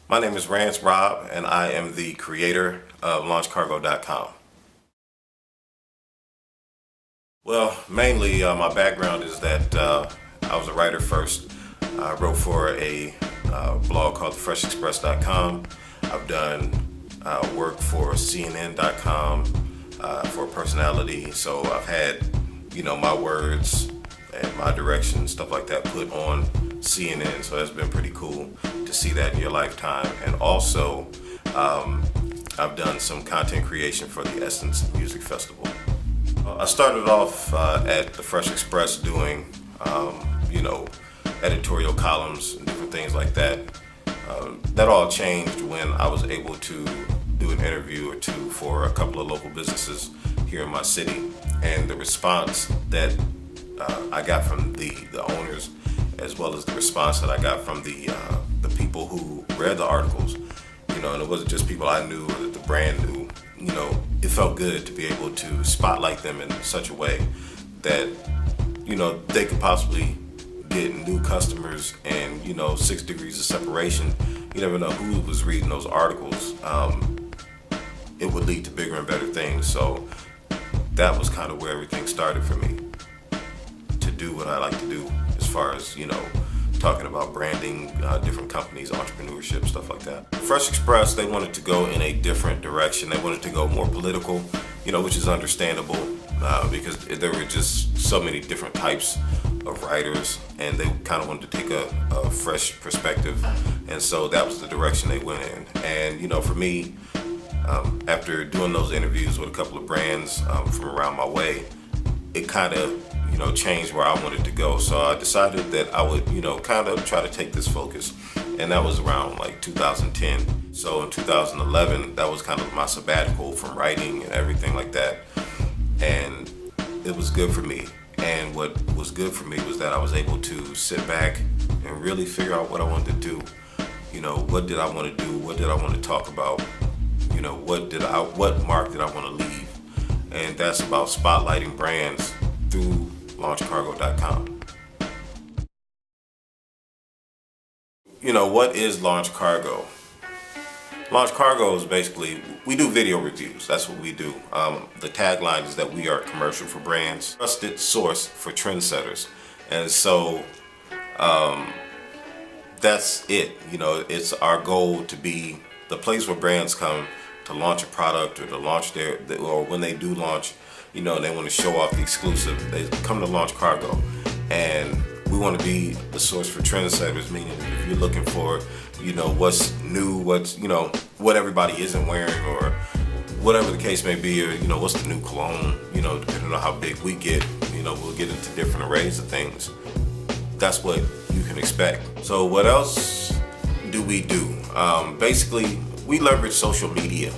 My name is Rance Rob, and I am the creator of LaunchCARGO.com. Well, mainly my background is that I was a writer first. I wrote for a blog called FreshExpress.com. I've done work for CNN.com for personality. So I've had, my words and my direction, stuff like that, put on CNN. So that's been pretty cool to see that in your lifetime. And also, I've done some content creation for the Essence Music Festival. I started off at the Fresh Express doing, editorial columns and different things like that. That all changed when I was able to do an interview or two for a couple of local businesses here in my city. And the response that I got from the owners, as well as the response that I got from the people who read the articles, and it wasn't just people I knew or that the brand knew, it felt good to be able to spotlight them in such a way that, they could possibly get new customers and, 6 degrees of separation. You never know who was reading those articles. It would lead to bigger and better things. So that was kind of where everything started for me, to do what I like to do as far as, talking about branding, different companies, entrepreneurship, stuff like that. Fresh Express, they wanted to go in a different direction. They wanted to go more political, which is understandable because there were just so many different types of writers, and they kind of wanted to take a fresh perspective. And so that was the direction they went in. And, for me, after doing those interviews with a couple of brands from around my way, it kind of changed where I wanted to go. So I decided that I would, kind of try to take this focus. And that was around like 2010. So in 2011, that was kind of my sabbatical from writing and everything like that. And it was good for me. And what was good for me was that I was able to sit back and really figure out what I wanted to do. What did I want to do? What did I want to talk about? What mark did I want to leave? And that's about spotlighting brands through LaunchCARGO.com. What is LaunchCARGO? LaunchCARGO is basically, we do video reviews. That's what we do. The tagline is that we are commercial for brands, trusted source for trendsetters. And so that's it. It's our goal to be the place where brands come to launch a product or to launch or when they do launch, and they want to show off the exclusive, they come to LaunchCARGO. And we want to be the source for trendsetters, meaning if you're looking for, what's new, what everybody isn't wearing, or whatever the case may be, or, what's the new cologne, depending on how big we get, we'll get into different arrays of things. That's what you can expect. So what else do we do? Basically, we leverage social media,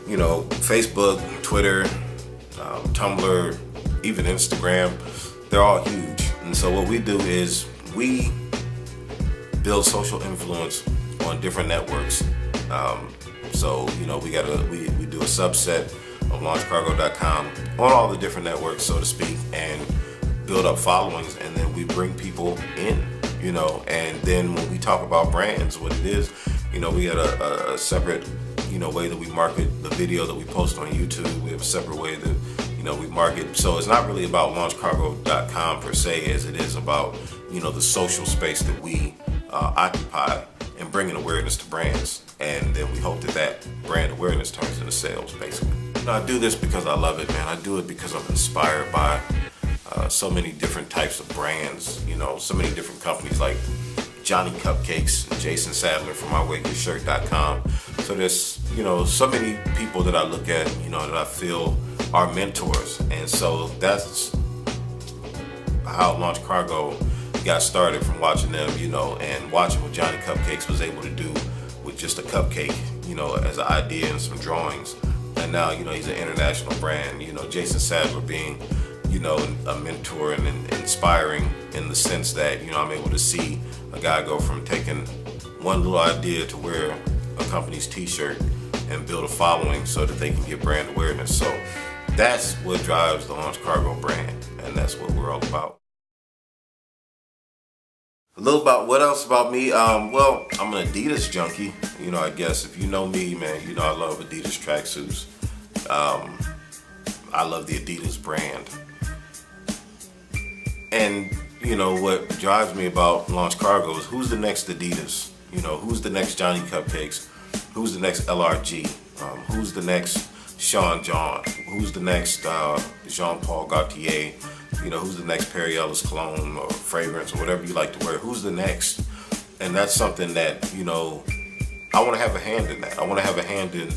Facebook, Twitter, Tumblr, even Instagram. They're all huge. And so what we do is we build social influence on different networks. So we do a subset of LaunchCARGO.com on all the different networks, so to speak, and build up followings, and then we bring people in, and then when we talk about brands, what it is, we got a separate, way that we market the video that we post on YouTube. We have a separate way that, we market. So it's not really about LaunchCARGO.com per se, as it is about, the social space that we occupy and bringing awareness to brands. And then we hope that brand awareness turns into sales, basically. I do this because I love it, man. I do it because I'm inspired by so many different types of brands, so many different companies like Johnny Cupcakes, Jason Sadler from MyWayGoodShirt.com. So there's, so many people that I look at, that I feel are mentors. And so that's how LaunchCARGO got started, from watching them, and watching what Johnny Cupcakes was able to do with just a cupcake, as an idea and some drawings. And now, he's an international brand. Jason Sadler being, a mentor and inspiring in the sense that, I'm able to see a guy go from taking one little idea to wear a company's t-shirt and build a following so that they can get brand awareness. So that's what drives the LaunchCARGO brand, and that's what we're all about. A little about what else about me. Well, I'm an Adidas junkie. You know, I guess if you know me, man, you know I love Adidas tracksuits. I love the Adidas brand. And you know what drives me about LaunchCARGO is who's the next Adidas? You know, who's the next Johnny Cupcakes? Who's the next LRG? Who's the next Sean John? Who's the next Jean-Paul Gaultier? You know, who's the next Perry Ellis cologne or fragrance or whatever you like to wear? Who's the next? And that's something that, you know, I want to have a hand in that. I want to have a hand in,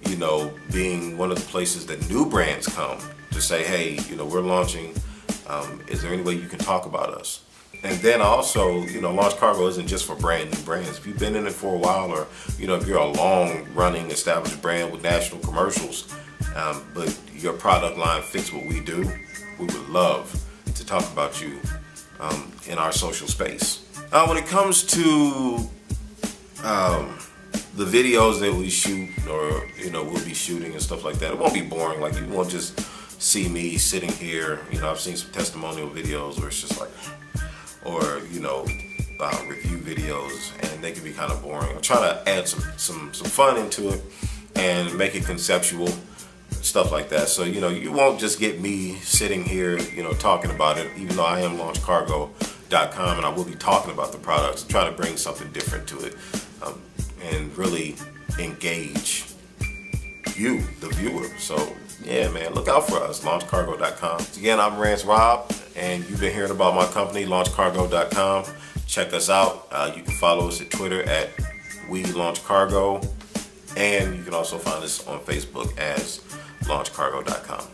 you know, being one of the places that new brands come to say, hey, you know, we're launching. Is there any way you can talk about us? And then also, you know, LaunchCARGO isn't just for brand new brands. If you've been in it for a while, or, you know, if you're a long running established brand with national commercials, but your product line fits what we do, we would love to talk about you in our social space. When it comes to the videos that we shoot, or, you know, we'll be shooting and stuff like that, it won't be boring. Like, you won't just see me sitting here. You know, I've seen some testimonial videos where it's just like, or, you know, review videos, and they can be kind of boring. I'm trying to add some fun into it and make it conceptual, stuff like that. So, you know, you won't just get me sitting here, you know, talking about it, even though I am LaunchCARGO.com and I will be talking about the products. I'm trying to bring something different to it and really engage you, the viewer. So, yeah, man, look out for us, LaunchCARGO.com. Again, I'm Rance Rob, and you've been hearing about my company, LaunchCARGO.com. Check us out. You can follow us at Twitter at WeLaunchCARGO, and you can also find us on Facebook as LaunchCARGO.com.